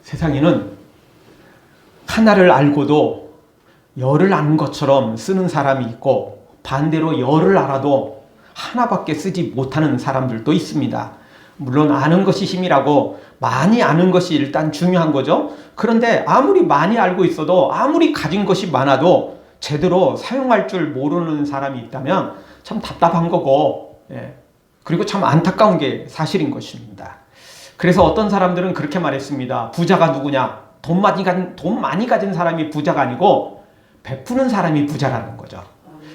세상에는 하나를 알고도 열을 아는 것처럼 쓰는 사람이 있고 반대로 열을 알아도 하나밖에 쓰지 못하는 사람들도 있습니다. 물론 아는 것이 힘이라고 많이 아는 것이 일단 중요한 거죠. 그런데 아무리 많이 알고 있어도 아무리 가진 것이 많아도 제대로 사용할 줄 모르는 사람이 있다면 참 답답한 거고, 그리고 참 안타까운 게 사실인 것입니다. 그래서 어떤 사람들은 그렇게 말했습니다. 부자가 누구냐? 돈 많이 가진 사람이 부자가 아니고 베푸는 사람이 부자라는 거죠.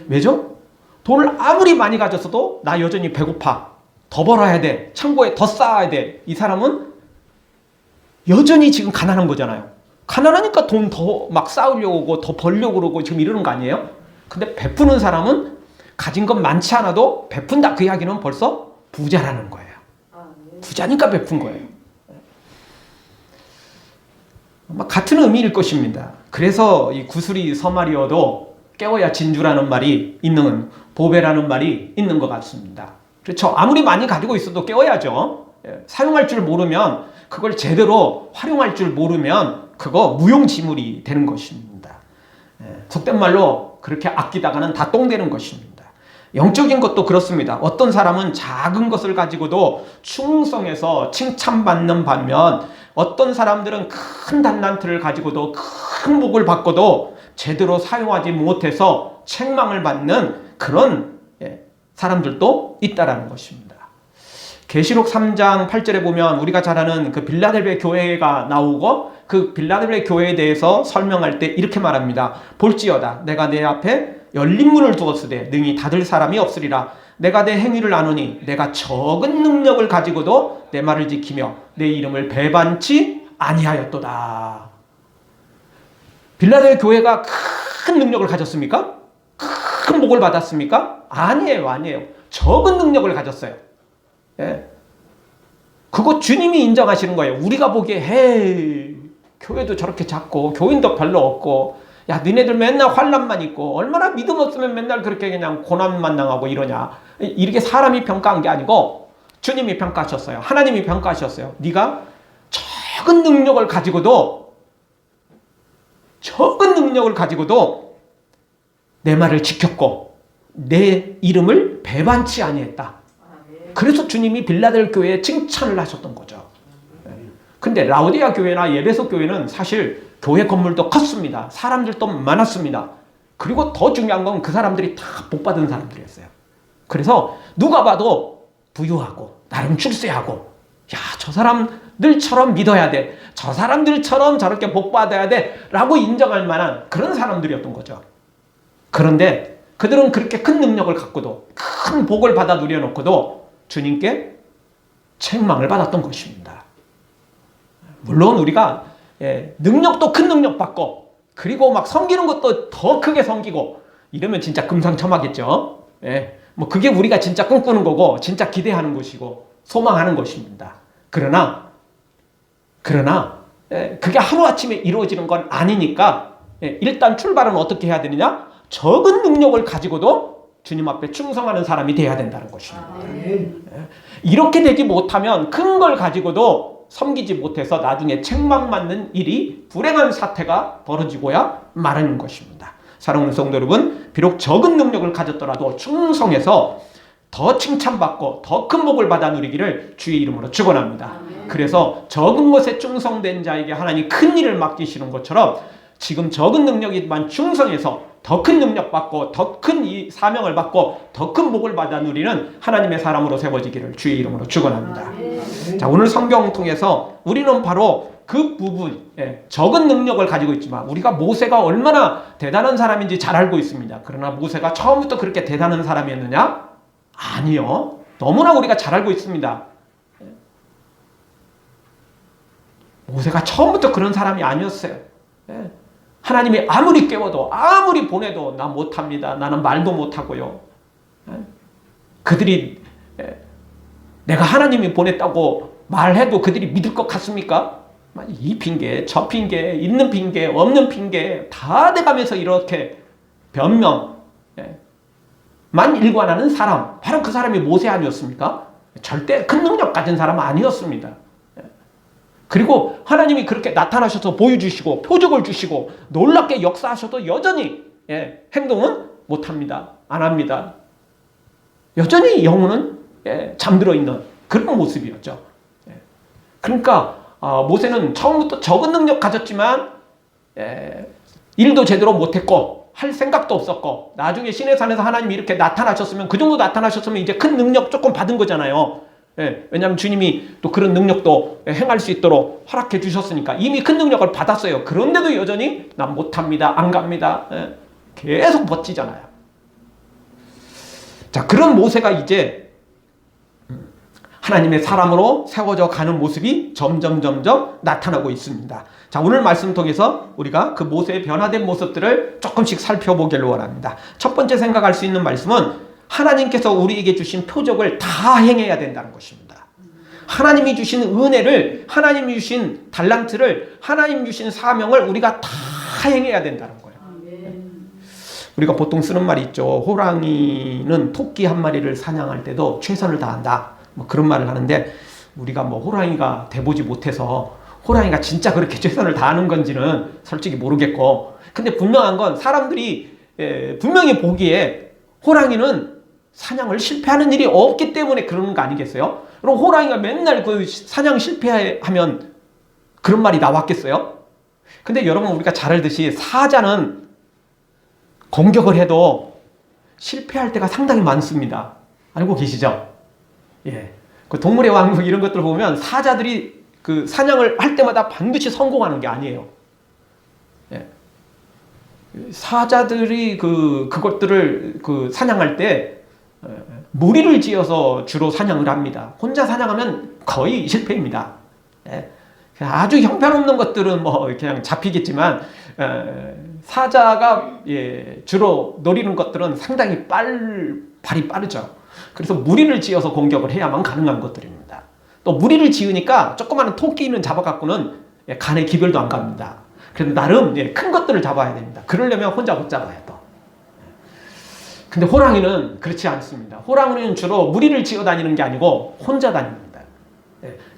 왜죠? 돈을 아무리 많이 가졌어도 나 여전히 배고파. 더 벌어야 돼. 창고에 더 쌓아야 돼. 이 사람은 여전히 지금 가난한 거잖아요. 가난하니까 돈 더 막 쌓으려고 하고 더 벌려고 그러고 지금 이러는 거 아니에요? 근데 베푸는 사람은 가진 것 많지 않아도 베푼다 그 이야기는 벌써 부자라는 거예요. 부자니까 베푼 거예요. 같은 의미일 것입니다. 그래서 이 구슬이 서말이어도 깨워야 진주라는 말이 있는, 보배라는 말이 있는 것 같습니다. 그렇죠. 아무리 많이 가지고 있어도 깨워야죠. 사용할 줄 모르면, 그걸 제대로 활용할 줄 모르면 그거 무용지물이 되는 것입니다. 속된 말로 그렇게 아끼다가는 다 똥 되는 것입니다. 영적인 것도 그렇습니다. 어떤 사람은 작은 것을 가지고도 충성해서 칭찬받는 반면 어떤 사람들은 큰 달란트를 가지고도 큰 복을 받고도 제대로 사용하지 못해서 책망을 받는 그런 사람들도 있다라는 것입니다. 계시록 3장 8절에 보면 우리가 잘 아는 그 빌라델베 교회가 나오고 그 빌라델베 교회에 대해서 설명할 때 이렇게 말합니다. 볼지어다 내가 내 앞에 열린 문을 두었으되 능히 닫을 사람이 없으리라. 내가 내 행위를 아노니 내가 적은 능력을 가지고도 내 말을 지키며 내 이름을 배반치 아니하였도다. 빌라델베 교회가 큰 능력을 가졌습니까? 큰 복을 받았습니까? 아니에요. 적은 능력을 가졌어요. 그거 주님이 인정하시는 거예요. 우리가 보기에 헤이 교회도 저렇게 작고 교인도 별로 없고 야 너네들 맨날 환난만 있고 얼마나 믿음 없으면 맨날 그렇게 그냥 고난만 당하고 이러냐. 이렇게 사람이 평가한 게 아니고 주님이 평가하셨어요. 하나님이 평가하셨어요. 네가 적은 능력을 가지고도 내 말을 지켰고 내 이름을 배반치 아니했다. 그래서 주님이 빌라델 교회에 칭찬을 하셨던 거죠. 근데 라오디아 교회나 에베소 교회는 사실 교회 건물도 컸습니다. 사람들도 많았습니다. 그리고 더 중요한 건 그 사람들이 다 복받은 사람들이었어요. 그래서 누가 봐도 부유하고 나름 출세하고 야, 저 사람들처럼 믿어야 돼. 저 사람들처럼 저렇게 복받아야 돼. 라고 인정할 만한 그런 사람들이었던 거죠. 그런데 그들은 그렇게 큰 능력을 갖고도 큰 복을 받아 누려놓고도 주님께 책망을 받았던 것입니다. 물론 우리가 능력도 큰 능력 받고 그리고 막 섬기는 것도 더 크게 섬기고 이러면 진짜 금상첨화겠죠. 뭐 그게 우리가 진짜 꿈꾸는 거고 진짜 기대하는 것이고 소망하는 것입니다. 그러나 그게 하루아침에 이루어지는 건 아니니까 일단 출발은 어떻게 해야 되느냐? 적은 능력을 가지고도 주님 앞에 충성하는 사람이 돼야 된다는 것입니다. 이렇게 되지 못하면 큰 걸 가지고도 섬기지 못해서 나중에 책망받는 일이 불행한 사태가 벌어지고야 마는 것입니다. 사랑하는 성도 여러분, 비록 적은 능력을 가졌더라도 충성해서 더 칭찬받고 더 큰 복을 받아 누리기를 주의 이름으로 축원합니다. 그래서 적은 것에 충성된 자에게 하나님 큰 일을 맡기시는 것처럼 지금 적은 능력이지만 충성해서 더 큰 능력 받고 더 큰 이 사명을 받고 더 큰 복을 받아 누리는 하나님의 사람으로 세워지기를 주의 이름으로 축원합니다. 자, 오늘 성경 통해서 우리는 바로 그 부분, 적은 능력을 가지고 있지만 우리가 모세가 얼마나 대단한 사람인지 잘 알고 있습니다. 그러나 모세가 처음부터 그렇게 대단한 사람이었느냐? 아니요. 너무나 우리가 잘 알고 있습니다. 모세가 처음부터 그런 사람이 아니었어요. 하나님이 아무리 깨워도 아무리 보내도 나 못합니다. 나는 말도 못하고요. 그들이 내가 하나님이 보냈다고 말해도 그들이 믿을 것 같습니까? 이 핑계 저 핑계 있는 핑계 없는 핑계 다 대가면서 이렇게 변명만 일관하는 사람, 바로 그 사람이 모세 아니었습니까? 절대 큰 능력 가진 사람 아니었습니다. 그리고 하나님이 그렇게 나타나셔서 보여주시고 표적을 주시고 놀랍게 역사하셔도 여전히 행동은 못합니다. 안 합니다. 여전히 영혼은 잠들어 있는 그런 모습이었죠. 그러니까 모세는 처음부터 적은 능력 가졌지만 일도 제대로 못했고 할 생각도 없었고 나중에 시내산에서 하나님이 이렇게 나타나셨으면 그 정도 나타나셨으면 이제 큰 능력 조금 받은 거잖아요. 왜냐하면 주님이 또 그런 능력도 행할 수 있도록 허락해 주셨으니까 이미 큰 능력을 받았어요. 그런데도 여전히 난 못합니다. 안 갑니다. 계속 버티잖아요. 자, 그런 모세가 이제 하나님의 사람으로 세워져 가는 모습이 점점 나타나고 있습니다. 자, 오늘 말씀 통해서 우리가 그 모세의 변화된 모습들을 조금씩 살펴보기를 원합니다. 첫 번째 생각할 수 있는 말씀은 하나님께서 우리에게 주신 표적을 다 행해야 된다는 것입니다. 하나님이 주신 은혜를, 하나님이 주신 달란트를, 하나님 주신 사명을 우리가 다 행해야 된다는 거예요. 우리가 보통 쓰는 말이 있죠. 호랑이는 토끼 한 마리를 사냥할 때도 최선을 다한다. 뭐 그런 말을 하는데 우리가 뭐 호랑이가 돼보지 못해서 호랑이가 진짜 그렇게 최선을 다하는 건지는 솔직히 모르겠고, 근데 분명한 건 사람들이 분명히 보기에 호랑이는 사냥을 실패하는 일이 없기 때문에 그러는 거 아니겠어요? 그럼 호랑이가 맨날 그 사냥 실패하면 그런 말이 나왔겠어요? 근데 여러분, 우리가 잘 알듯이 사자는 공격을 해도 실패할 때가 상당히 많습니다. 알고 계시죠? 그 동물의 왕국 이런 것들 보면 사자들이 그 사냥을 할 때마다 반드시 성공하는 게 아니에요. 사자들이 그것들을 사냥할 때 무리를 지어서 주로 사냥을 합니다. 혼자 사냥하면 거의 실패입니다. 아주 형편없는 것들은 뭐 그냥 잡히겠지만 사자가 주로 노리는 것들은 상당히 발이 빠르죠. 그래서 무리를 지어서 공격을 해야만 가능한 것들입니다. 또 무리를 지으니까 조그마한 토끼는 잡아갖고는 간에 기별도 안 갑니다. 그래서 나름 큰 것들을 잡아야 됩니다. 그러려면 혼자 못 잡아야 또. 근데 호랑이는 그렇지 않습니다. 호랑이는 주로 무리를 지어 다니는 게 아니고 혼자 다닙니다.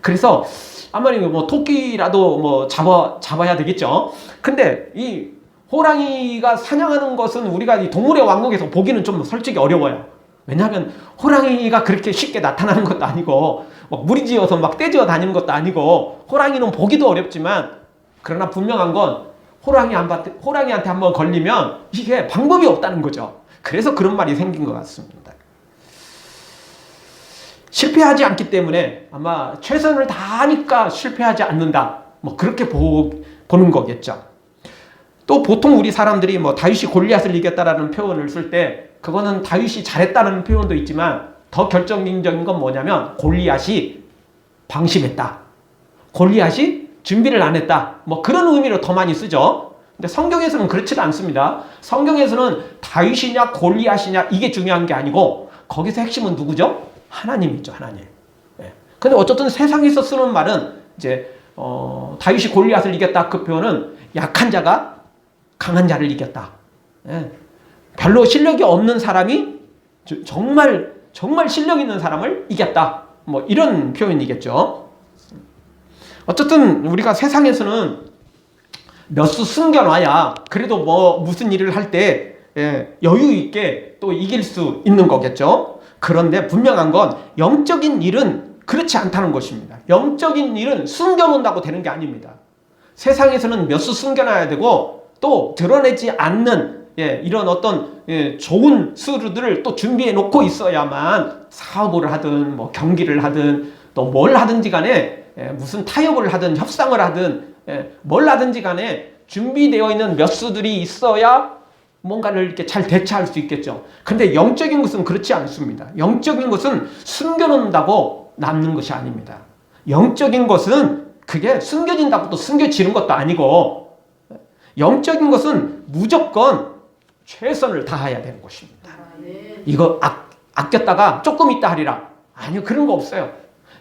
그래서 아무리 뭐 토끼라도 뭐 잡아야 되겠죠. 근데 이 호랑이가 사냥하는 것은 우리가 이 동물의 왕국에서 보기는 좀 솔직히 어려워요. 왜냐하면 호랑이가 그렇게 쉽게 나타나는 것도 아니고 막 무리지어서 막 떼지어 다니는 것도 아니고 호랑이는 보기도 어렵지만, 그러나 분명한 건 호랑이한테 한번 걸리면 이게 방법이 없다는 거죠. 그래서 그런 말이 생긴 것 같습니다. 실패하지 않기 때문에 아마 최선을 다하니까 실패하지 않는다. 뭐 그렇게 보는 거겠죠. 또 보통 우리 사람들이 뭐 다윗이 골리앗을 이겼다라는 표현을 쓸 때 그거는 다윗이 잘했다는 표현도 있지만 더 결정적인 건 뭐냐면 골리앗이 방심했다. 골리앗이 준비를 안 했다. 뭐 그런 의미로 더 많이 쓰죠. 근데 성경에서는 그렇지 않습니다. 성경에서는 다윗이냐 골리앗이냐 이게 중요한 게 아니고 거기서 핵심은 누구죠? 하나님이죠, 하나님. 근데 어쨌든 세상에서 쓰는 말은 이제 다윗이 골리앗을 이겼다 그 표현은 약한 자가 강한 자를 이겼다. 별로 실력이 없는 사람이 정말 실력 있는 사람을 이겼다. 뭐 이런 표현이겠죠. 어쨌든 우리가 세상에서는 몇 수 숨겨놔야 그래도 뭐 무슨 일을 할 때 여유 있게 또 이길 수 있는 거겠죠. 그런데 분명한 건 영적인 일은 그렇지 않다는 것입니다. 영적인 일은 숨겨놓는다고 되는 게 아닙니다. 세상에서는 몇 수 숨겨놔야 되고 또 드러내지 않는 이런 어떤 좋은 수들을 또 준비해 놓고 있어야만 사업을 하든 뭐 경기를 하든 또 뭘 하든지 간에 무슨 타협을 하든 협상을 하든 뭘 하든지 간에 준비되어 있는 몇 수들이 있어야 뭔가를 이렇게 잘 대처할 수 있겠죠. 근데 영적인 것은 그렇지 않습니다. 영적인 것은 숨겨놓는다고 남는 것이 아닙니다. 영적인 것은 그게 숨겨진다고 또 숨겨지는 것도 아니고, 영적인 것은 무조건 최선을 다해야 되는 것입니다. 이거 아꼈다가 조금 있다 하리라. 아니요, 그런 거 없어요.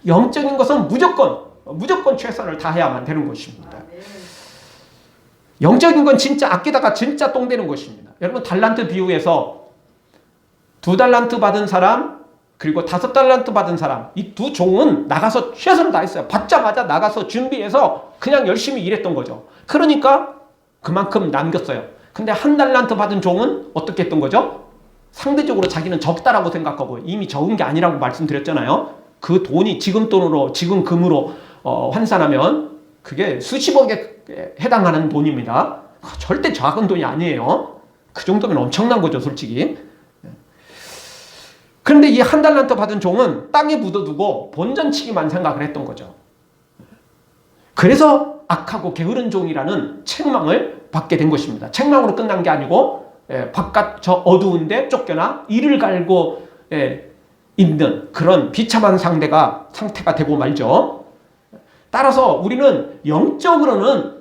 영적인 것은 무조건 최선을 다해야만 되는 것입니다. 영적인 건 진짜 아끼다가 진짜 똥 되는 것입니다. 여러분, 달란트 비유에서 2달란트 받은 사람, 그리고 5달란트 받은 사람, 이 두 종은 나가서 최선을 다했어요. 받자마자 나가서 준비해서 그냥 열심히 일했던 거죠. 그러니까 그만큼 남겼어요. 근데 1달란트 받은 종은 어떻게 했던 거죠? 상대적으로 자기는 적다라고 생각하고 이미 적은 게 아니라고 말씀드렸잖아요. 그 돈이 지금 돈으로, 지금 금으로 환산하면 그게 수십억에 해당하는 돈입니다. 절대 작은 돈이 아니에요. 그 정도면 엄청난 거죠, 솔직히. 그런데 이 1달란트 받은 종은 땅에 묻어두고 본전치기만 생각을 했던 거죠. 그래서 악하고 게으른 종이라는 책망을 받게 된 것입니다. 책망으로 끝난 게 아니고 바깥 저 어두운 데 쫓겨나 이를 갈고 있는 그런 비참한 상태가 되고 말죠. 따라서 우리는 영적으로는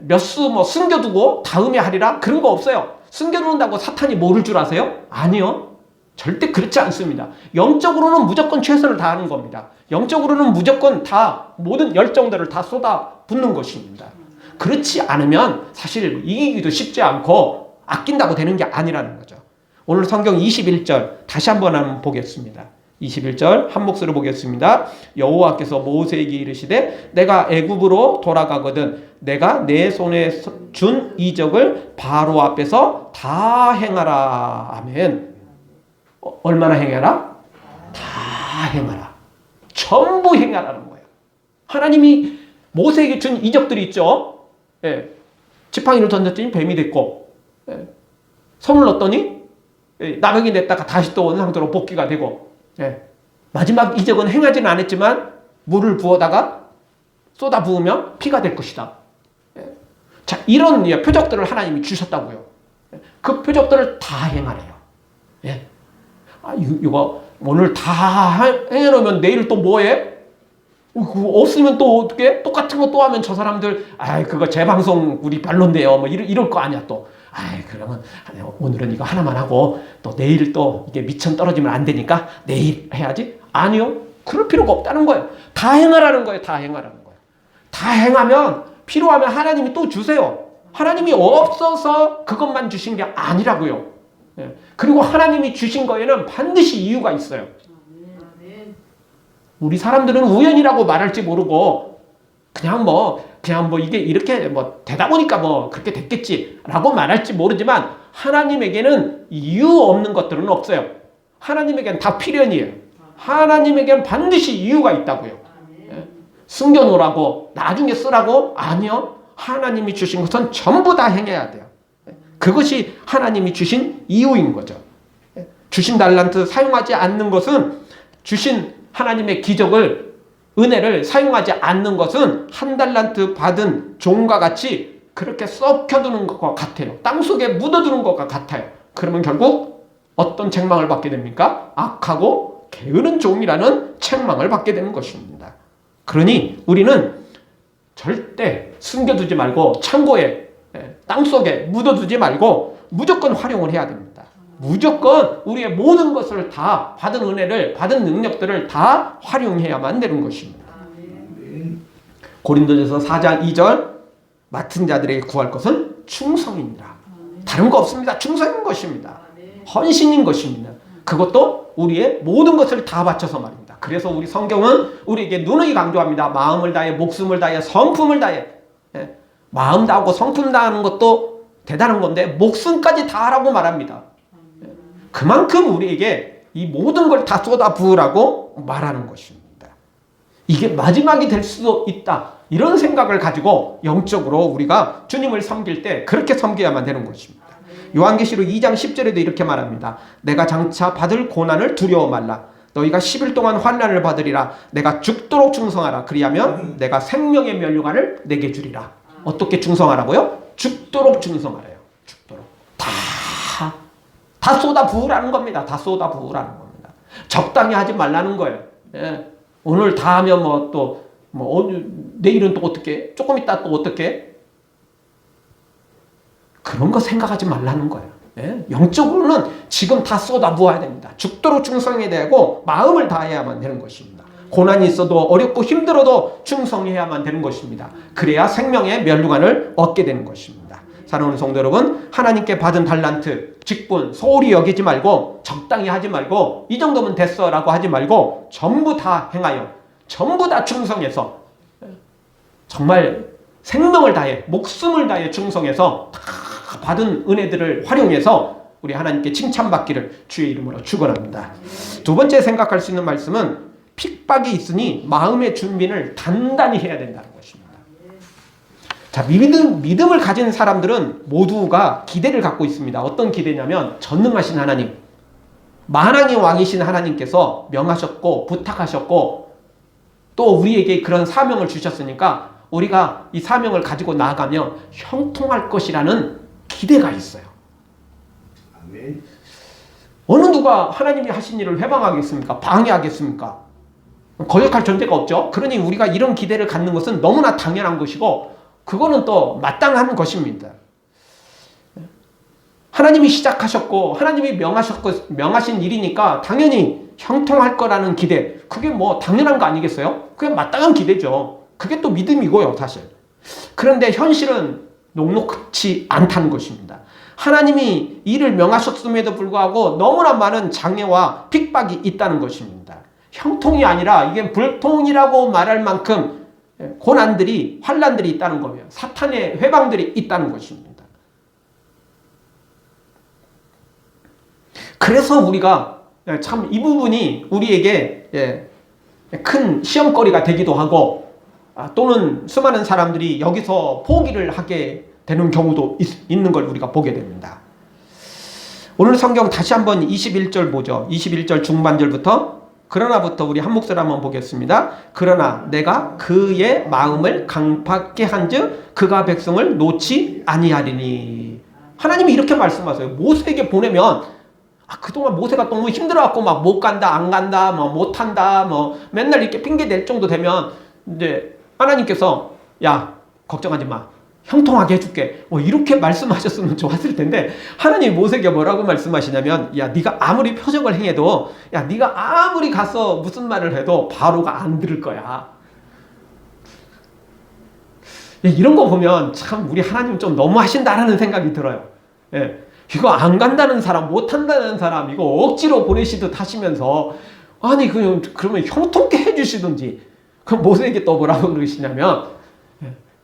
몇 수 숨겨두고 다음에 하리라 그런 거 없어요. 숨겨놓는다고 사탄이 모를 줄 아세요? 아니요. 절대 그렇지 않습니다. 영적으로는 무조건 최선을 다하는 겁니다. 영적으로는 무조건 다 모든 열정들을 다 쏟아붓는 것입니다. 그렇지 않으면 사실 이기기도 쉽지 않고 아낀다고 되는 게 아니라는 거죠. 오늘 성경 21절 다시 한번 보겠습니다. 21절 한 목소리로 보겠습니다. 여호와께서 모세에게 이르시되 내가 애굽으로 돌아가거든 내가 내 손에 준 이적을 바로 앞에서 다 행하라. 아멘. 얼마나 행하라? 다 행하라. 전부 행하라는 거예요. 하나님이 모세에게 준 이적들이 있죠. 지팡이를 던졌더니 뱀이 됐고 손을 넣었더니 나병이 됐다가 다시 또 원상태로 복귀가 되고 마지막 이적은 행하지는 않았지만 물을 부어다가 쏟아 부으면 피가 될 것이다. 자, 이런 표적들을 하나님이 주셨다고요. 그 표적들을 다 행하래요. 이거 오늘 다 해놓으면 내일 또 뭐해? 없으면 또 어떻게? 똑같은 거 또 하면 저 사람들 그거 재방송 우리 별론데요. 뭐 이럴 거 아니야 또. 그러면 오늘은 이거 하나만 하고 또 내일 또 이게 미천 떨어지면 안 되니까 내일 해야지? 아니요. 그럴 필요가 없다는 거예요. 다 행하라는 거예요. 다 행하라는 거예요. 다 행하면 필요하면 하나님이 또 주세요. 하나님이 없어서 그것만 주신 게 아니라고요. 그리고 하나님이 주신 거에는 반드시 이유가 있어요. 우리 사람들은 우연이라고 말할지 모르고 그냥 이게 이렇게 되다 보니까 그렇게 됐겠지라고 말할지 모르지만 하나님에게는 이유 없는 것들은 없어요. 하나님에게는 다 필연이에요. 하나님에게는 반드시 이유가 있다고요. 숨겨놓으라고 나중에 쓰라고? 아니요. 하나님이 주신 것은 전부 다 행해야 돼요. 그것이 하나님이 주신 이유인 거죠. 주신 달란트 사용하지 않는 것은 주신 하나님의 기적을 은혜를 사용하지 않는 것은 1달란트 받은 종과 같이 그렇게 썩혀두는 것과 같아요. 땅속에 묻어두는 것과 같아요. 그러면 결국 어떤 책망을 받게 됩니까? 악하고 게으른 종이라는 책망을 받게 되는 것입니다. 그러니 우리는 절대 숨겨두지 말고 창고에 땅속에 묻어두지 말고 무조건 활용을 해야 됩니다. 무조건 우리의 모든 것을 다 받은 은혜를 받은 능력들을 다 활용해야만 되는 것입니다. 고린도전서 4장 2절 맡은 자들에게 구할 것은 충성입니다. 다른 거 없습니다. 충성인 것입니다. 헌신인 것입니다. 그것도 우리의 모든 것을 다 바쳐서 말입니다. 그래서 우리 성경은 우리에게 누누이 강조합니다. 마음을 다해 목숨을 다해 성품을 다해. 마음 다하고 성품 다하는 것도 대단한 건데 목숨까지 다하라고 말합니다. 그만큼 우리에게 이 모든 걸 다 쏟아 부으라고 말하는 것입니다. 이게 마지막이 될 수도 있다. 이런 생각을 가지고 영적으로 우리가 주님을 섬길 때 그렇게 섬겨야만 되는 것입니다. 요한계시록 2장 10절에도 이렇게 말합니다. 내가 장차 받을 고난을 두려워 말라. 너희가 10일 동안 환난을 받으리라. 내가 죽도록 충성하라. 그리하면 내가 생명의 면류관을 내게 주리라. 어떻게 충성하라고요? 죽도록 충성하래요. 죽도록. 다 쏟아 부으라는 겁니다. 다 쏟아 부으라는 겁니다. 적당히 하지 말라는 거예요. 오늘 다 하면 내일은 또 어떻게? 조금 있다 또 어떻게? 그런 거 생각하지 말라는 거예요. 영적으로는 지금 다 쏟아 부어야 됩니다. 죽도록 충성해야 되고 마음을 다해야만 되는 것입니다. 고난이 있어도 어렵고 힘들어도 충성해야만 되는 것입니다. 그래야 생명의 면류관을 얻게 되는 것입니다. 사랑하는 성도 여러분, 하나님께 받은 달란트 직분 소홀히 여기지 말고 적당히 하지 말고 이 정도면 됐어 라고 하지 말고 전부 다 행하여 전부 다 충성해서 정말 생명을 다해 목숨을 다해 충성해서 다 받은 은혜들을 활용해서 우리 하나님께 칭찬받기를 주의 이름으로 축원합니다. 두 번째 생각할 수 있는 말씀은 핍박이 있으니 마음의 준비를 단단히 해야 된다는 것입니다. 자, 믿음을 가진 사람들은 모두가 기대를 갖고 있습니다. 어떤 기대냐면 전능하신 하나님, 만왕의 왕이신 하나님께서 명하셨고 부탁하셨고 또 우리에게 그런 사명을 주셨으니까 우리가 이 사명을 가지고 나아가며 형통할 것이라는 기대가 있어요. 아멘. 어느 누가 하나님이 하신 일을 회방하겠습니까? 방해하겠습니까? 거역할 존재가 없죠. 그러니 우리가 이런 기대를 갖는 것은 너무나 당연한 것이고 그거는 또 마땅한 것입니다. 하나님이 시작하셨고 하나님이 명하신 일이니까 당연히 형통할 거라는 기대, 그게 뭐 당연한 거 아니겠어요? 그게 마땅한 기대죠. 그게 또 믿음이고요, 사실. 그런데 현실은 녹록치 않다는 것입니다. 하나님이 이를 명하셨음에도 불구하고 너무나 많은 장애와 핍박이 있다는 것입니다. 형통이 아니라 이게 불통이라고 말할 만큼 고난들이, 환난들이 있다는 거예요. 사탄의 회방들이 있다는 것입니다. 그래서 우리가 참 이 부분이 우리에게 큰 시험거리가 되기도 하고 또는 수많은 사람들이 여기서 포기를 하게 되는 경우도 있는 걸 우리가 보게 됩니다. 오늘 성경 다시 한번 21절 보죠. 21절 중반절부터 그러나부터 우리 한 목소리 한번 보겠습니다. 그러나 내가 그의 마음을 강팍게 한즉 그가 백성을 놓지 아니하리니. 하나님이 이렇게 말씀하세요. 모세에게 보내면 그동안 모세가 너무 힘들어갖고 막 못 간다, 안 간다, 뭐 못한다, 뭐 맨날 이렇게 핑계 댈 정도 되면 이제 하나님께서 야 걱정하지 마, 형통하게 해줄게, 뭐 이렇게 말씀하셨으면 좋았을 텐데 하나님이 모세에게 뭐라고 말씀하시냐면 야 네가 아무리 표적을 행해도 야 네가 아무리 가서 무슨 말을 해도 바로가 안 들을 거야. 이런 거 보면 참 우리 하나님 좀 너무 하신다라는 생각이 들어요. 이거 안 간다는 사람, 못 한다는 사람 이거 억지로 보내시듯 하시면서 아니 그러면 형통케 해주시든지. 그럼 모세에게 또 뭐라고 그러시냐면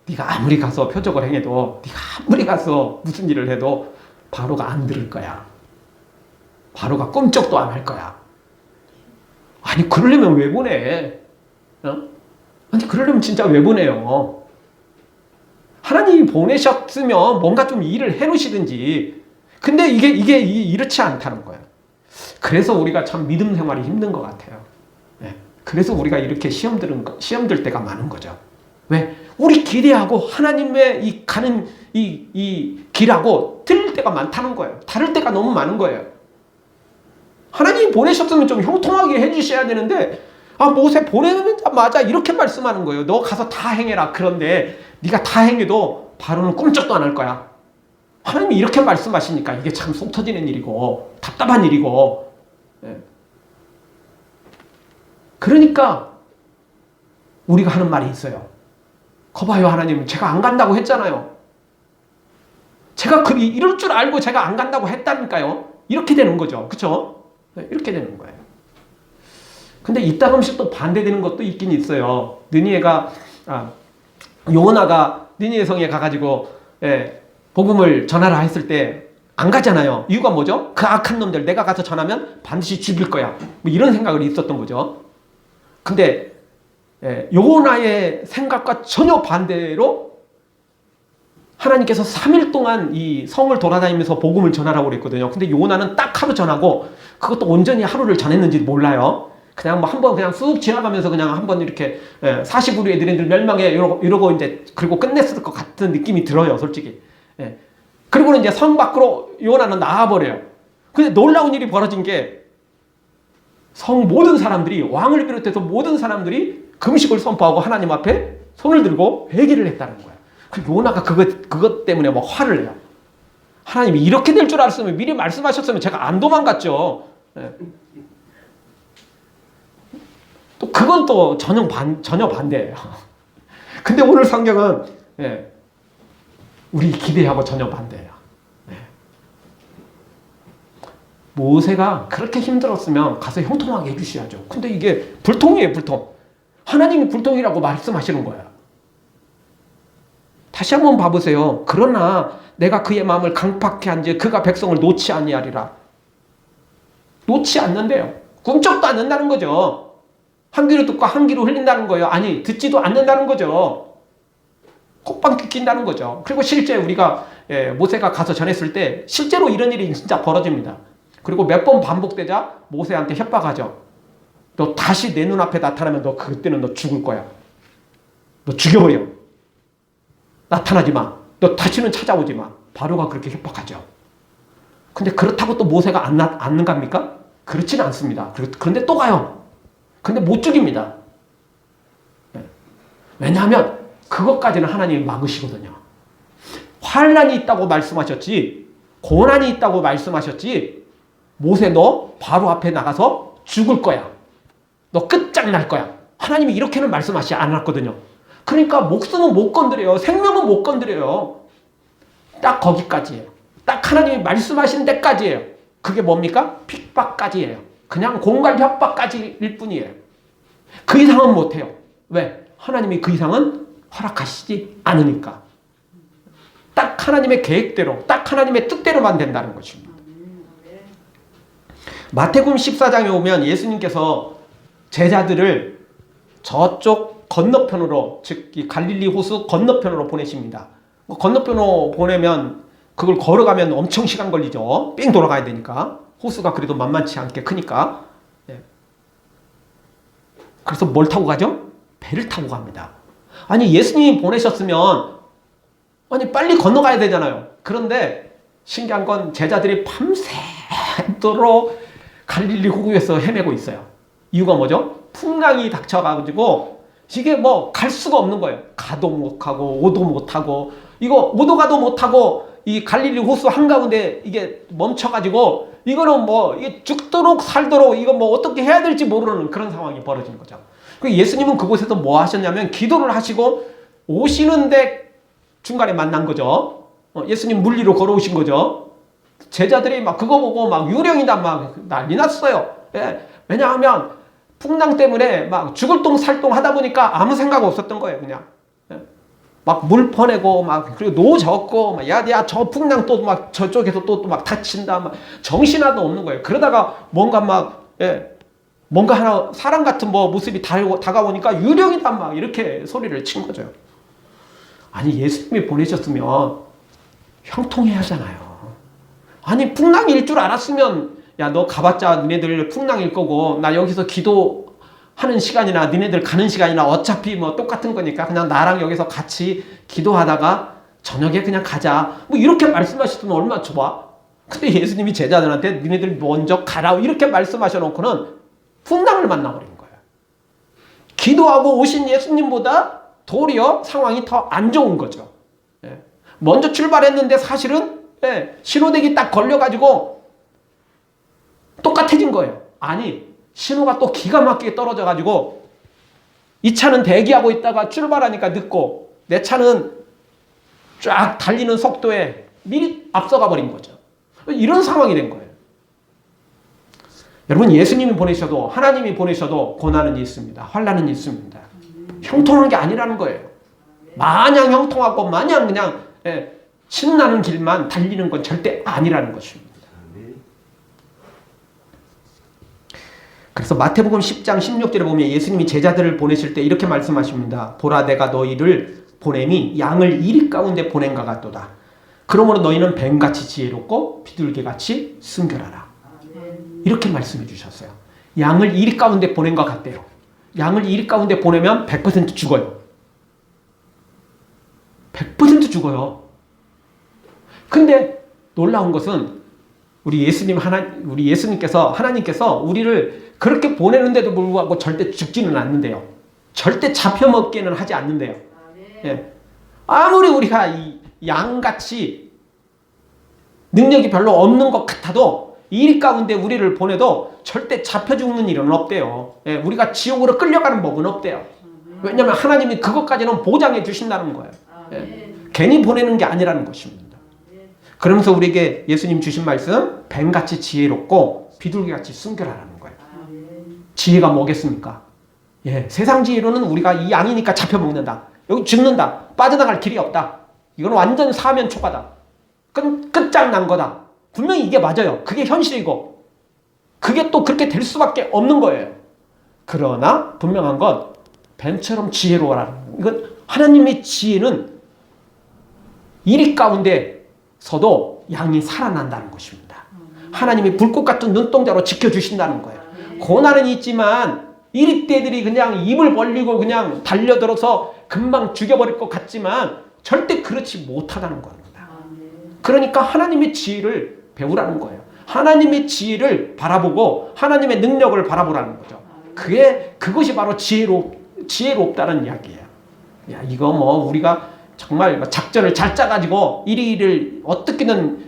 네가 아무리 가서 표적을 행해도 네가 아무리 가서 무슨 일을 해도 바로가 안 들을 거야. 바로가 꼼짝도 안 할 거야. 아니 그러려면 왜 보내? 아니 그러려면 진짜 왜 보내요? 하나님이 보내셨으면 뭔가 좀 일을 해놓으시든지. 근데 이게 이렇지 않다는 거예요. 그래서 우리가 참 믿음 생활이 힘든 것 같아요. 그래서 우리가 이렇게 시험 들 때가 많은 거죠. 왜? 우리 기대하고 하나님의 이 가는 이 길하고 틀릴 때가 많다는 거예요. 다를 때가 너무 많은 거예요. 하나님이 보내셨으면 좀 형통하게 해주셔야 되는데 모세 보내자마자 이렇게 말씀하는 거예요. 너 가서 다 행해라. 그런데 네가 다 행해도 바로는 꿈쩍도 안 할 거야. 하나님이 이렇게 말씀하시니까 이게 참 속 터지는 일이고 답답한 일이고. 그러니까 우리가 하는 말이 있어요. 거봐요 하나님, 제가 안 간다고 했잖아요. 제가 이럴 줄 알고 제가 안 간다고 했다니까요. 이렇게 되는 거죠. 그렇죠? 이렇게 되는 거예요. 근데 이따금씩 또 반대되는 것도 있긴 있어요. 요나가 느니에 성에 가가지고 복음을 전하라 했을 때 안 가잖아요. 이유가 뭐죠? 그 악한 놈들 내가 가서 전하면 반드시 죽일 거야. 뭐 이런 생각을 있었던 거죠. 근데 요나의 생각과 전혀 반대로 하나님께서 3일 동안 이 성을 돌아다니면서 복음을 전하라고 그랬거든요. 근데 요나는 딱 하루 전하고 그것도 온전히 하루를 전했는지 몰라요. 그냥 뭐 한번 그냥 쑥 지나가면서 그냥 한번 이렇게 40우리의 느린들 멸망해 이러고 이제 그리고 끝냈을 것 같은 느낌이 들어요, 솔직히. 그리고는 이제 성 밖으로 요나는 나와버려요. 근데 놀라운 일이 벌어진 게 성 모든 사람들이, 왕을 비롯해서 모든 사람들이 금식을 선포하고 하나님 앞에 손을 들고 회개를 했다는 거예요. 그 요나가 그것 때문에 막 화를 내요. 하나님이 이렇게 될 줄 알았으면 미리 말씀하셨으면 제가 안 도망갔죠. 또 그건 또 전혀 반대예요. 근데 오늘 성경은 우리 기대하고 전혀 반대예요. 모세가 그렇게 힘들었으면 가서 형통하게 해주셔야죠. 근데 이게 불통이에요, 불통. 하나님이 불통이라고 말씀하시는 거야. 다시 한번 봐보세요. 그러나 내가 그의 마음을 강팍케 한지 그가 백성을 놓지 아니하리라. 놓지 않는데요. 꿈쩍도 않는다는 거죠. 한 귀로 듣고 한 귀로 흘린다는 거예요. 아니, 듣지도 않는다는 거죠. 콧방귀 낀다는 거죠. 그리고 실제 우리가 모세가 가서 전했을 때 실제로 이런 일이 진짜 벌어집니다. 그리고 몇 번 반복되자 모세한테 협박하죠. 너 다시 내 눈앞에 나타나면 너 그때는 너 죽을 거야. 너 죽여버려. 나타나지 마. 너 다시는 찾아오지 마. 바로가 그렇게 협박하죠. 근데 그렇다고 또 모세가 안 갑니까? 그렇지는 않습니다. 그런데 또 가요. 근데 못 죽입니다. 왜냐하면 그것까지는 하나님이 막으시거든요. 환난이 있다고 말씀하셨지, 고난이 있다고 말씀하셨지, 모세 너 바로 앞에 나가서 죽을 거야. 너 끝장날 거야. 하나님이 이렇게는 말씀하시지 않았거든요. 그러니까 목숨은 못 건드려요. 생명은 못 건드려요. 딱 거기까지예요. 딱 하나님이 말씀하신 데까지예요. 그게 뭡니까? 핍박까지예요. 그냥 공갈 협박까지일 뿐이에요. 그 이상은 못해요. 왜? 하나님이 그 이상은 허락하시지 않으니까. 딱 하나님의 계획대로, 딱 하나님의 뜻대로만 된다는 것입니다. 마태복음 14장에 오면 예수님께서 제자들을 저쪽 건너편으로, 즉 이 갈릴리 호수 건너편으로 보내십니다. 건너편으로 보내면 그걸 걸어가면 엄청 시간 걸리죠. 삥 돌아가야 되니까. 호수가 그래도 만만치 않게 크니까. 그래서 뭘 타고 가죠? 배를 타고 갑니다. 아니, 예수님이 보내셨으면 아니 빨리 건너가야 되잖아요. 그런데 신기한 건 제자들이 밤새도록 갈릴리 호수에서 헤매고 있어요. 이유가 뭐죠? 풍랑이 닥쳐가지고 이게 뭐 갈 수가 없는 거예요. 가도 못하고 오도 못하고, 이거 오도 가도 못하고 이 갈릴리 호수 한가운데 이게 멈춰가지고 이거는 뭐 이게 죽도록 살도록 이거 뭐 어떻게 해야 될지 모르는 그런 상황이 벌어지는 거죠. 그리고 예수님은 그곳에서 뭐 하셨냐면 기도를 하시고 오시는데 중간에 만난 거죠. 예수님 물 위로 걸어오신 거죠. 제자들이 막 그거 보고 막 유령이다 막 난리 났어요. 왜냐하면 풍랑 때문에 막 죽을 똥 살 똥 하다 보니까 아무 생각 없었던 거예요. 그냥 막 물 퍼내고 막 그리고 노 젓고 막 야 저 풍랑 또 막 저쪽에서 또 막 다친다 막 정신 하나도 없는 거예요. 그러다가 뭔가 막 뭔가 하나 사람 같은 뭐 모습이 다가오니까 유령이다 막 이렇게 소리를 친 거죠. 아니, 예수님이 보내셨으면 형통해야 하잖아요. 아니, 풍랑일 줄 알았으면 야, 너 가봤자 니네들 풍랑일 거고 나 여기서 기도하는 시간이나 니네들 가는 시간이나 어차피 뭐 똑같은 거니까 그냥 나랑 여기서 같이 기도하다가 저녁에 그냥 가자. 뭐 이렇게 말씀하셨으면 얼마나 좋아. 근데 예수님이 제자들한테 니네들 먼저 가라 이렇게 말씀하셔놓고는 풍랑을 만나버린 거예요. 기도하고 오신 예수님보다 도리어 상황이 더 안 좋은 거죠. 먼저 출발했는데 사실은 신호대기 딱 걸려가지고 똑같아진 거예요. 아니, 신호가 또 기가 막히게 떨어져가지고 이 차는 대기하고 있다가 출발하니까 늦고 내 차는 쫙 달리는 속도에 미리 앞서가 버린 거죠. 이런 상황이 된 거예요. 여러분, 예수님이 보내셔도 하나님이 보내셔도 고난은 있습니다. 환난은 있습니다. 형통한 게 아니라는 거예요. 마냥 형통하고 마냥 그냥 신나는 길만 달리는 건 절대 아니라는 것입니다. 그래서 마태복음 10장 16절에 보면 예수님이 제자들을 보내실 때 이렇게 말씀하십니다. 보라, 내가 너희를 보냄이 양을 이리 가운데 보낸 것 같도다. 그러므로 너희는 뱀같이 지혜롭고 비둘기같이 순결하라. 이렇게 말씀해 주셨어요. 양을 이리 가운데 보낸 것 같대요. 양을 이리 가운데 보내면 100% 죽어요. 100% 죽어요. 근데 놀라운 것은 우리 예수님께서 하나님께서 우리를 그렇게 보내는데도 불구하고 절대 죽지는 않는데요. 절대 잡혀먹기는 하지 않는데요. 아무리 우리가 이 양같이 능력이 별로 없는 것 같아도 이 가운데 우리를 보내도 절대 잡혀 죽는 일은 없대요. 우리가 지옥으로 끌려가는 법은 없대요. 왜냐하면 하나님이 그것까지는 보장해 주신다는 거예요. 괜히 보내는 게 아니라는 것입니다. 그러면서 우리에게 예수님 주신 말씀, 뱀같이 지혜롭고 비둘기같이 순결하라는 거예요. 지혜가 뭐겠습니까? 예, 세상 지혜로는 우리가 이 양이니까 잡혀먹는다, 여기 죽는다, 빠져나갈 길이 없다, 이건 완전 사면 초과다, 끝장난 거다. 분명히 이게 맞아요. 그게 현실이고 그게 또 그렇게 될 수밖에 없는 거예요. 그러나 분명한 건 뱀처럼 지혜로워라는 거예요. 이건 하나님의 지혜는 이리 가운데서도 양이 살아난다는 것입니다. 하나님이 불꽃 같은 눈동자로 지켜주신다는 거예요. 고난은 있지만 이리떼들이 그냥 입을 벌리고 그냥 달려들어서 금방 죽여버릴 것 같지만 절대 그렇지 못하다는 겁니다. 그러니까 하나님의 지혜를 배우라는 거예요. 하나님의 지혜를 바라보고 하나님의 능력을 바라보라는 거죠. 그것이 바로 지혜롭다는 이야기예요. 야, 이거 뭐 우리가 정말 작전을 잘 짜가지고 이리를 어떻게든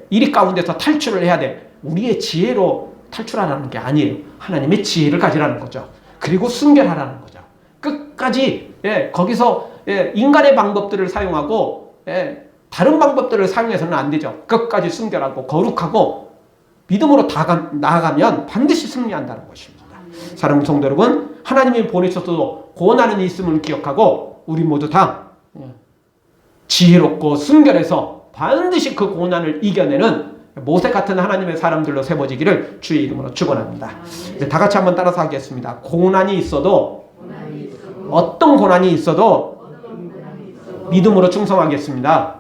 이리 가운데서 탈출을 해야 돼. 우리의 지혜로 탈출하라는 게 아니에요. 하나님의 지혜를 가지라는 거죠. 그리고 순결하라는 거죠. 끝까지 거기서 인간의 방법들을 사용하고 다른 방법들을 사용해서는 안 되죠. 끝까지 순결하고 거룩하고 믿음으로 나아가면 반드시 승리한다는 것입니다. 사랑하는 성도 여러분, 하나님이 보내셔도 고난은 있음을 기억하고 우리 모두 다 지혜롭고 순결해서 반드시 그 고난을 이겨내는 모세 같은 하나님의 사람들로 세워지기를 주의 이름으로 축원합니다. 다 같이 한번 따라서 하겠습니다. 고난이 있어도 어떤 고난이 있어도 믿음으로 충성하겠습니다.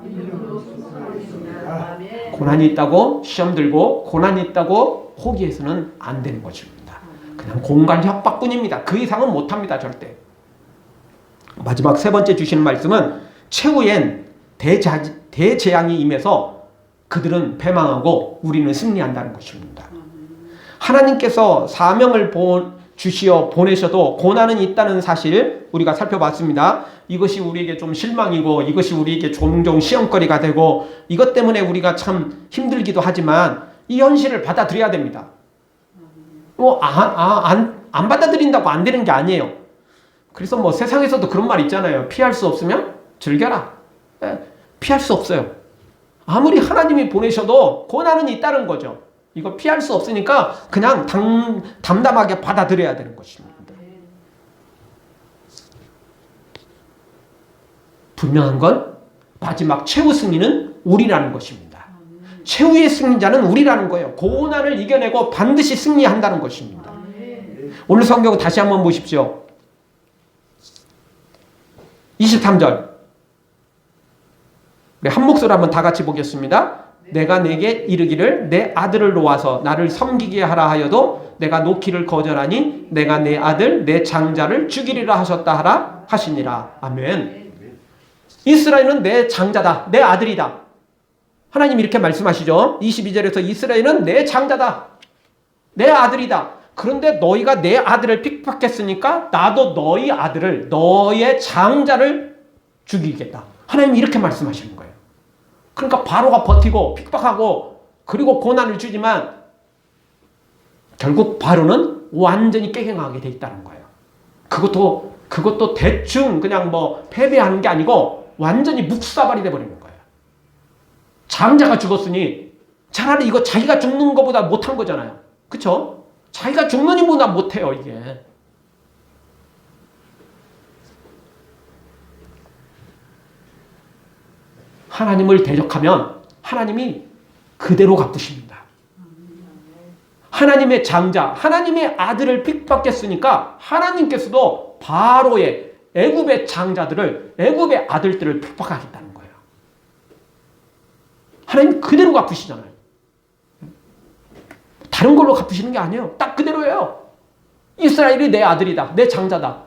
고난이 있다고 시험 들고 고난이 있다고 포기해서는 안 되는 것입니다. 그냥 공갈 협박뿐입니다. 그 이상은 못합니다. 절대. 마지막 세 번째 주시는 말씀은 최후엔 대재앙이 임해서 그들은 패망하고 우리는 승리한다는 것입니다. 하나님께서 사명을 주시어 보내셔도 고난은 있다는 사실 우리가 살펴봤습니다. 이것이 우리에게 좀 실망이고 이것이 우리에게 종종 시험거리가 되고 이것 때문에 우리가 참 힘들기도 하지만 이 현실을 받아들여야 됩니다. 안 받아들인다고 안 되는 게 아니에요. 그래서 뭐 세상에서도 그런 말 있잖아요. 피할 수 없으면 즐겨라. 피할 수 없어요. 아무리 하나님이 보내셔도 고난은 있다는 거죠. 이거 피할 수 없으니까 그냥 담담하게 받아들여야 되는 것입니다. 분명한 건 마지막 최후 승리는 우리라는 것입니다. 최후의 승리자는 우리라는 거예요. 고난을 이겨내고 반드시 승리한다는 것입니다. 오늘 성경 다시 한번 보십시오. 23절 한 목소리로 한번 다 같이 보겠습니다. 내가 내게 이르기를 내 아들을 놓아서 나를 섬기게 하라 하여도 내가 놓기를 거절하니 내가 내 아들 내 장자를 죽이리라 하셨다 하라 하시니라. 아멘. 이스라엘은 내 장자다. 내 아들이다. 하나님 이렇게 말씀하시죠. 22절에서 이스라엘은 내 장자다. 내 아들이다. 그런데 너희가 내 아들을 핍박했으니까 나도 너희 아들을 너의 장자를 죽이겠다. 하나님이 이렇게 말씀하시는 거예요. 그러니까 바로가 버티고 핍박하고 그리고 고난을 주지만 결국 바로는 완전히 깨갱하게 돼 있다는 거예요. 그것도 대충 그냥 뭐 패배하는 게 아니고 완전히 묵사발이 돼버리는 거예요. 장자가 죽었으니 차라리 이거 자기가 죽는 것보다 못한 거잖아요. 그쵸? 자기가 죽는 이보다 못해요 이게. 하나님을 대적하면 하나님이 그대로 갚으십니다. 하나님의 장자, 하나님의 아들을 핍박했으니까 하나님께서도 바로의 애굽의 장자들을, 애굽의 아들들을 핍박하겠다는 거예요. 하나님 그대로 갚으시잖아요. 다른 걸로 갚으시는 게 아니에요. 딱 그대로예요. 이스라엘이 내 아들이다. 내 장자다.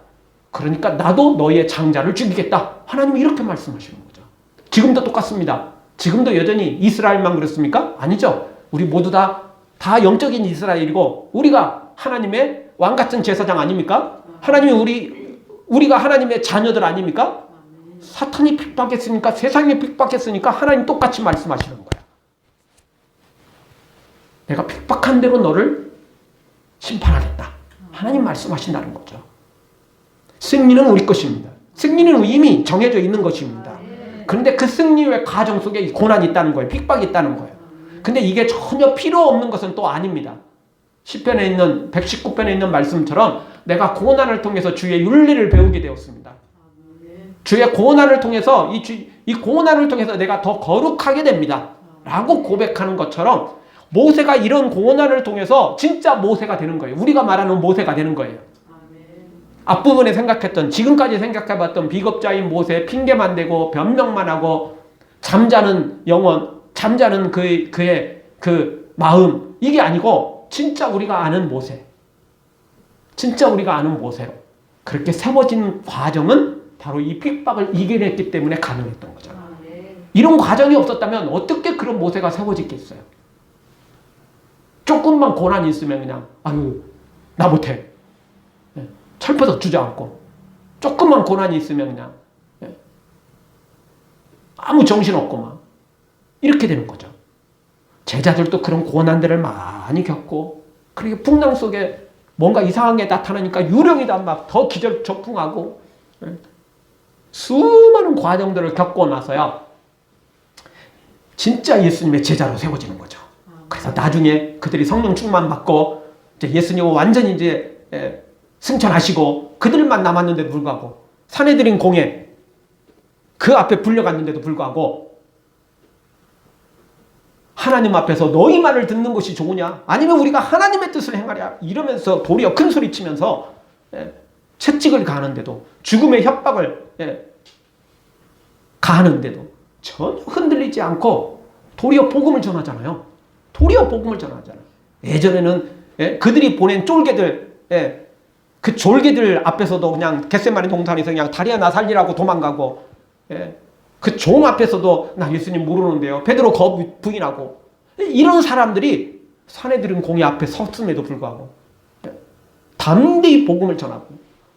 그러니까 나도 너의 장자를 죽이겠다. 하나님이 이렇게 말씀하시는 거죠. 지금도 똑같습니다. 지금도 여전히 이스라엘만 그렇습니까? 아니죠. 우리 모두 다 영적인 이스라엘이고 우리가 하나님의 왕같은 제사장 아닙니까? 하나님이 우리가 하나님의 자녀들 아닙니까? 사탄이 핍박했으니까, 세상이 핍박했으니까 하나님 똑같이 말씀하시는 거예요. 내가 핍박한 대로 너를 심판하겠다. 하나님 말씀하신다는 거죠. 승리는 우리 것입니다. 승리는 이미 정해져 있는 것입니다. 그런데 그 승리의 과정 속에 이 고난이 있다는 거예요. 핍박이 있다는 거예요. 근데 이게 전혀 필요 없는 것은 또 아닙니다. 시편에 있는 119편에 있는 말씀처럼 내가 고난을 통해서 주의 윤리를 배우게 되었습니다. 주의 고난을 통해서 이 고난을 통해서 내가 더 거룩하게 됩니다. 라고 고백하는 것처럼 모세가 이런 고난을 통해서 진짜 모세가 되는 거예요. 우리가 말하는 모세가 되는 거예요. 앞부분에 생각했던, 지금까지 생각해봤던 비겁자인 모세, 핑계만 대고 변명만 하고 잠자는 영혼, 잠자는 그의 그 마음, 이게 아니고 진짜 우리가 아는 모세, 진짜 우리가 아는 모세로 그렇게 세워진 과정은 바로 이 핍박을 이겨냈기 때문에 가능했던 거잖아요. 이런 과정이 없었다면 어떻게 그런 모세가 세워지겠어요? 조금만 고난이 있으면 그냥 아유 나 못해, 철퍼덕 주저앉고, 조금만 고난이 있으면 그냥 아무 정신없고 막 이렇게 되는 거죠. 제자들도 그런 고난들을 많이 겪고, 그렇게 풍랑 속에 뭔가 이상한 게 나타나니까 유령이다 막 더 기절초풍하고, 수많은 과정들을 겪고 나서야 진짜 예수님의 제자로 세워지는 거죠. 그래서 나중에 그들이 성령 충만 받고 이제 예수님은 완전히 이제 승천하시고 그들만 남았는데도 불구하고, 사내들인 공회 그 앞에 불려갔는데도 불구하고 하나님 앞에서 너희만을 듣는 것이 좋으냐, 아니면 우리가 하나님의 뜻을 행하랴 이러면서 도리어 큰 소리 치면서 채찍을 가하는데도, 죽음의 협박을 가하는데도 전혀 흔들리지 않고 도리어 복음을 전하잖아요. 도리어 복음을 전하잖아요. 예전에는 그들이 보낸 쫄개들, 그 졸개들 앞에서도 그냥 겟세마네 동산에서 그냥 다리야 나 살리라고 도망가고, 그 종 앞에서도 나 예수님 모르는데요, 베드로 부인하고, 이런 사람들이 사내들은 공의 앞에 섰음에도 불구하고 담대히 복음을 전하고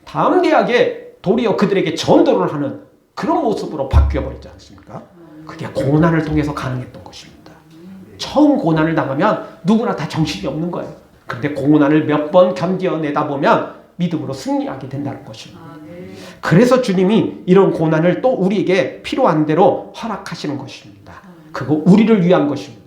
담대하게 도리어 그들에게 전도를 하는 그런 모습으로 바뀌어버리지 않습니까? 그게 고난을 통해서 가능했던 것입니다. 처음 고난을 당하면 누구나 다 정신이 없는 거예요. 그런데 고난을 몇 번 견뎌내다 보면 믿음으로 승리하게 된다는 것입니다. 그래서 주님이 이런 고난을 또 우리에게 필요한 대로 허락하시는 것입니다. 그거 우리를 위한 것입니다.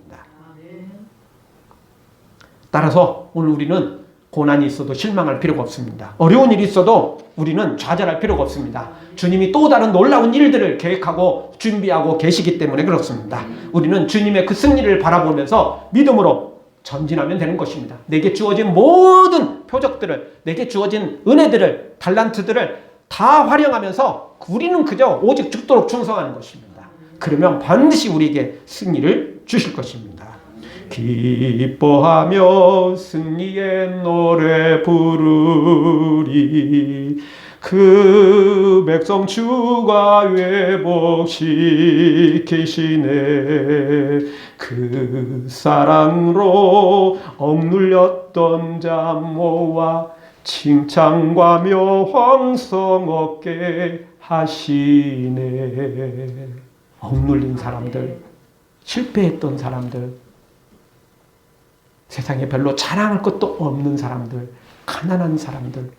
따라서 오늘 우리는 고난이 있어도 실망할 필요가 없습니다. 어려운 일이 있어도 우리는 좌절할 필요가 없습니다. 주님이 또 다른 놀라운 일들을 계획하고 준비하고 계시기 때문에 그렇습니다. 우리는 주님의 그 승리를 바라보면서 믿음으로 전진하면 되는 것입니다. 내게 주어진 모든 표적들을, 내게 주어진 은혜들을, 달란트들을 다 활용하면서 우리는 그저 오직 죽도록 충성하는 것입니다. 그러면 반드시 우리에게 승리를 주실 것입니다. 기뻐하며 승리의 노래 부르리, 그 백성 주가 회복시키시네, 그 사랑으로 억눌렸던 잠모와 칭찬과 묘황성 얻게 하시네. 억눌린 사람들, 실패했던 사람들, 세상에 별로 자랑할 것도 없는 사람들, 가난한 사람들,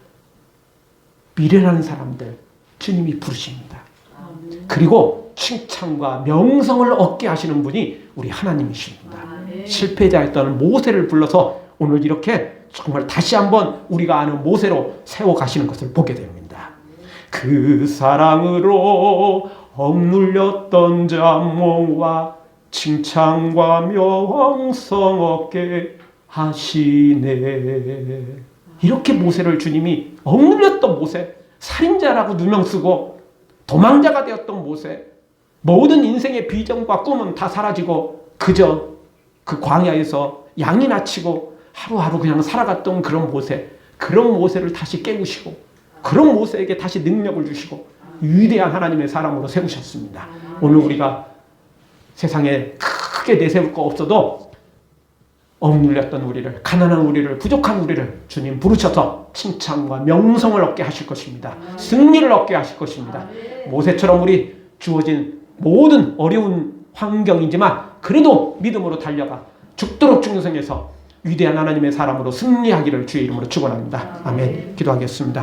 미련한 사람들 주님이 부르십니다. 그리고 칭찬과 명성을 얻게 하시는 분이 우리 하나님이십니다. 실패자였던 모세를 불러서 오늘 이렇게 정말 다시 한번 우리가 아는 모세로 세워가시는 것을 보게 됩니다. 그 사랑으로 억눌렸던 잠몽과 칭찬과 명성 얻게 하시네. 이렇게 모세를 주님이, 억눌렸던 모세, 살인자라고 누명 쓰고 도망자가 되었던 모세, 모든 인생의 비전과 꿈은 다 사라지고 그저 그 광야에서 양이나 치고 하루하루 그냥 살아갔던 그런 모세, 그런 모세를 다시 깨우시고 그런 모세에게 다시 능력을 주시고 위대한 하나님의 사람으로 세우셨습니다. 오늘 우리가 세상에 크게 내세울 거 없어도 억눌렸던 우리를, 가난한 우리를, 부족한 우리를 주님 부르셔서 칭찬과 명성을 얻게 하실 것입니다. 승리를 얻게 하실 것입니다. 모세처럼 우리 주어진 모든 어려운 환경이지만 그래도 믿음으로 달려가 죽도록 충성해서 위대한 하나님의 사람으로 승리하기를 주의 이름으로 축원합니다. 아멘. 기도하겠습니다.